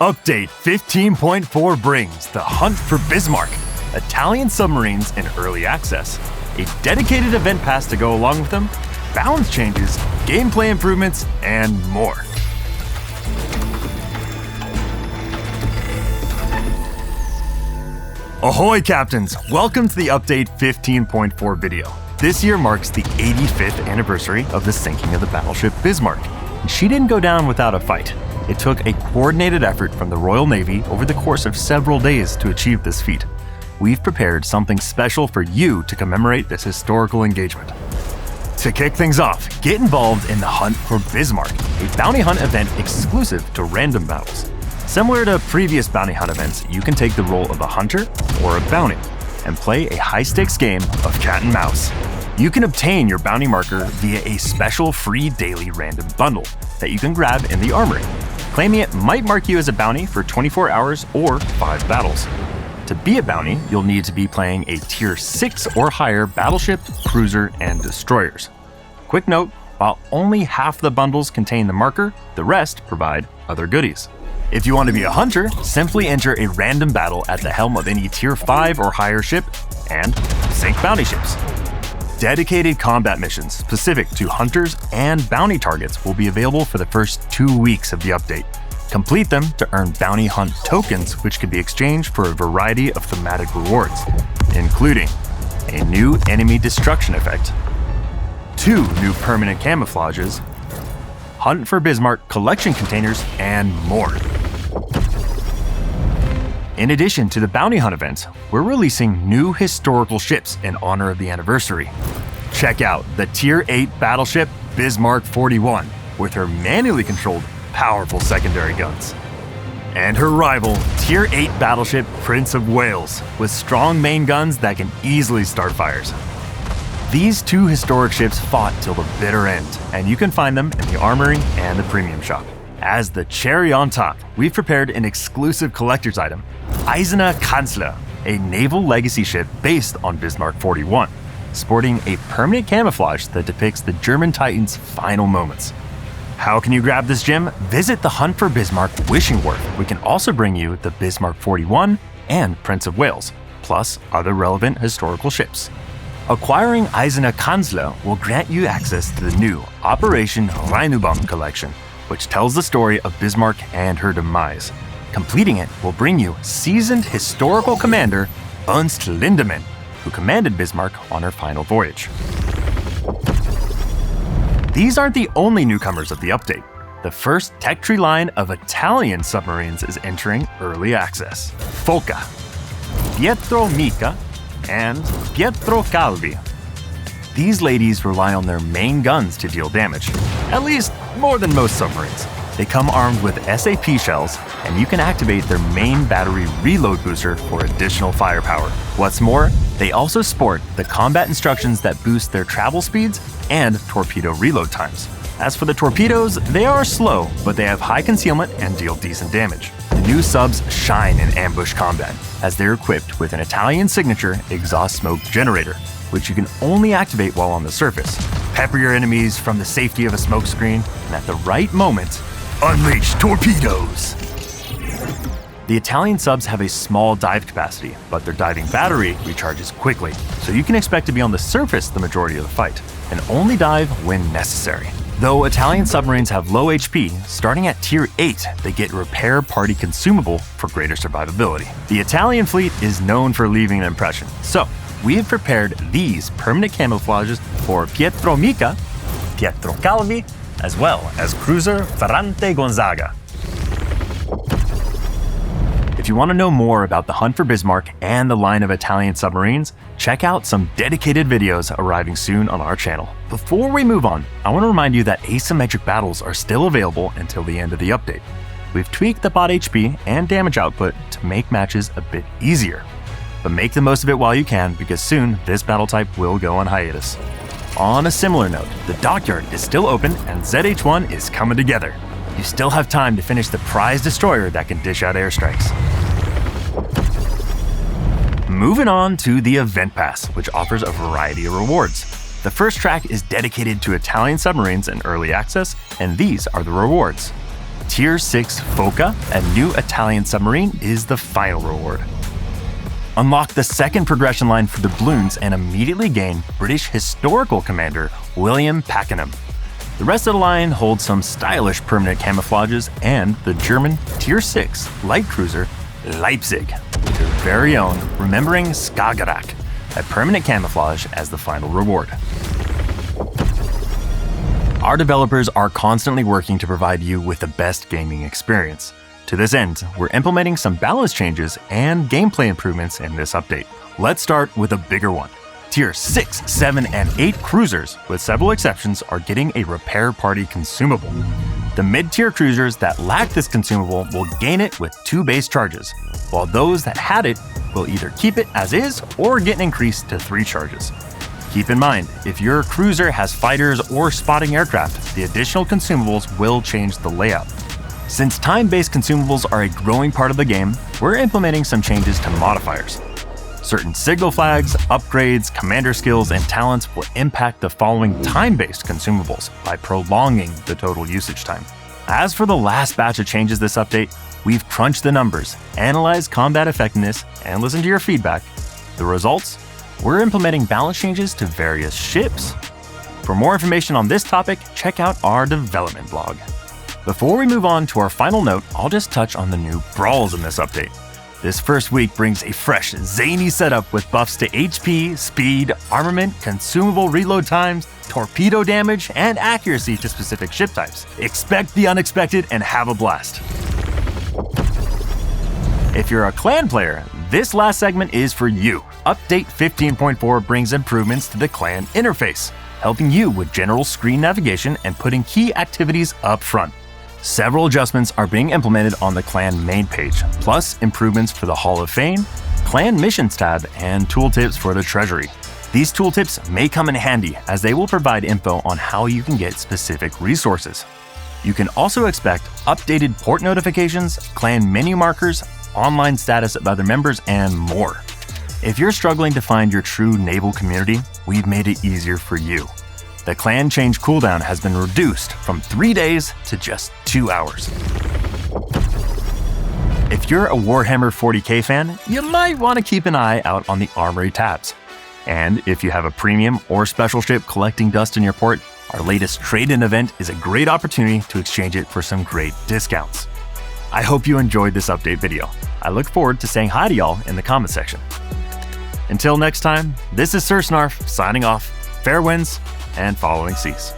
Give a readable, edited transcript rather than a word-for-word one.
Update 15.4 brings the Hunt for Bismarck, Italian submarines in early access, a dedicated event pass to go along with them, balance changes, gameplay improvements, and more. Ahoy, Captains! Welcome to the Update 15.4 video. This year marks the 85th anniversary of the sinking of the battleship Bismarck. She didn't go down without a fight. It took a coordinated effort from the Royal Navy over the course of several days to achieve this feat. We've prepared something special for you to commemorate this historical engagement. To kick things off, get involved in the Hunt for Bismarck, a bounty hunt event exclusive to random battles. Similar to previous bounty hunt events, you can take the role of a hunter or a bounty and play a high-stakes game of cat and mouse. You can obtain your bounty marker via a special free daily random bundle that you can grab in the armory. Claiming it might mark you as a bounty for 24 hours or 5 battles. To be a bounty, you'll need to be playing a Tier 6 or higher battleship, cruiser, and destroyers. Quick note, while only half the bundles contain the marker, the rest provide other goodies. If you want to be a hunter, simply enter a random battle at the helm of any Tier 5 or higher ship and sink bounty ships. Dedicated combat missions specific to hunters and bounty targets will be available for the first 2 weeks of the update. Complete them to earn bounty hunt tokens, which can be exchanged for a variety of thematic rewards, including a new enemy destruction effect, 2 new permanent camouflages, Hunt for Bismarck collection containers, and more. In addition to the bounty hunt events, we're releasing new historical ships in honor of the anniversary. Check out the Tier 8 battleship Bismarck 41 with her manually controlled, powerful secondary guns. And her rival, Tier 8 battleship Prince of Wales with strong main guns that can easily start fires. These 2 historic ships fought till the bitter end, and you can find them in the armory and the premium shop. As the cherry on top, we've prepared an exclusive collector's item, Eiserner Kanzler, a naval legacy ship based on Bismarck 41, sporting a permanent camouflage that depicts the German Titan's final moments. How can you grab this gem? Visit the Hunt for Bismarck wishing word. We can also bring you the Bismarck 41 and Prince of Wales, plus other relevant historical ships. Acquiring Eiserner Kanzler will grant you access to the new Operation Rheinübung collection, which tells the story of Bismarck and her demise. Completing it will bring you seasoned historical commander Ernst Lindemann, who commanded Bismarck on her final voyage. These aren't the only newcomers of the update. The first tech tree line of Italian submarines is entering early access. Foca, Pietro Mica, and Pietro Calvi. These ladies rely on their main guns to deal damage, at least more than most submarines. They come armed with SAP shells, and you can activate their main battery reload booster for additional firepower. What's more, they also sport the combat instructions that boost their travel speeds and torpedo reload times. As for the torpedoes, they are slow, but they have high concealment and deal decent damage. The new subs shine in ambush combat, as they're equipped with an Italian signature exhaust smoke generator, which you can only activate while on the surface. Pepper your enemies from the safety of a smokescreen, and at the right moment, unleash torpedoes! The Italian subs have a small dive capacity, but their diving battery recharges quickly, so you can expect to be on the surface the majority of the fight, and only dive when necessary. Though Italian submarines have low HP, starting at Tier 8, they get Repair Party Consumable for greater survivability. The Italian fleet is known for leaving an impression, so we have prepared these permanent camouflages for Pietro Mica, Pietro Calvi, as well as cruiser Ferrante Gonzaga. If you want to know more about the Hunt for Bismarck and the line of Italian submarines, check out some dedicated videos arriving soon on our channel. Before we move on, I want to remind you that asymmetric battles are still available until the end of the update. We've tweaked the bot HP and damage output to make matches a bit easier. But make the most of it while you can, because soon this battle type will go on hiatus. On a similar note, the dockyard is still open and ZH1 is coming together. You still have time to finish the prize destroyer that can dish out airstrikes. Moving on to the Event Pass, which offers a variety of rewards. The first track is dedicated to Italian submarines in early access, and these are the rewards. Tier 6 Foca, a new Italian submarine, is the final reward. Unlock the second progression line for the balloons and immediately gain British historical commander William Pakenham. The rest of the line holds some stylish permanent camouflages and the German Tier 6 light cruiser Leipzig, with their very own Remembering Skagerrak, a permanent camouflage as the final reward. Our developers are constantly working to provide you with the best gaming experience. To this end, we're implementing some balance changes and gameplay improvements in this update. Let's start with a bigger one. Tier 6, 7, and 8 cruisers, with several exceptions, are getting a repair party consumable. The mid-tier cruisers that lack this consumable will gain it with 2 base charges, while those that had it will either keep it as is or get an increase to 3 charges. Keep in mind, if your cruiser has fighters or spotting aircraft, the additional consumables will change the layout. Since time-based consumables are a growing part of the game, we're implementing some changes to modifiers. Certain signal flags, upgrades, commander skills, and talents will impact the following time-based consumables by prolonging the total usage time. As for the last batch of changes this update, we've crunched the numbers, analyzed combat effectiveness, and listened to your feedback. The results? We're implementing balance changes to various ships. For more information on this topic, check out our development blog. Before we move on to our final note, I'll just touch on the new brawls in this update. This first week brings a fresh, zany setup with buffs to HP, speed, armament, consumable reload times, torpedo damage, and accuracy to specific ship types. Expect the unexpected and have a blast. If you're a clan player, this last segment is for you. Update 15.4 brings improvements to the clan interface, helping you with general screen navigation and putting key activities up front. Several adjustments are being implemented on the clan main page, plus improvements for the Hall of Fame, clan missions tab, and tooltips for the treasury. These tooltips may come in handy as they will provide info on how you can get specific resources. You can also expect updated port notifications, clan menu markers, online status of other members, and more. If you're struggling to find your true naval community, we've made it easier for you. The clan change cooldown has been reduced from 3 days to just 2 hours. If you're a Warhammer 40k fan, you might want to keep an eye out on the Armory tabs. And if you have a premium or special ship collecting dust in your port, our latest trade-in event is a great opportunity to exchange it for some great discounts. I hope you enjoyed this update video. I look forward to saying hi to y'all in the comment section. Until next time, this is Sir Snarf signing off. Fair winds and following seas.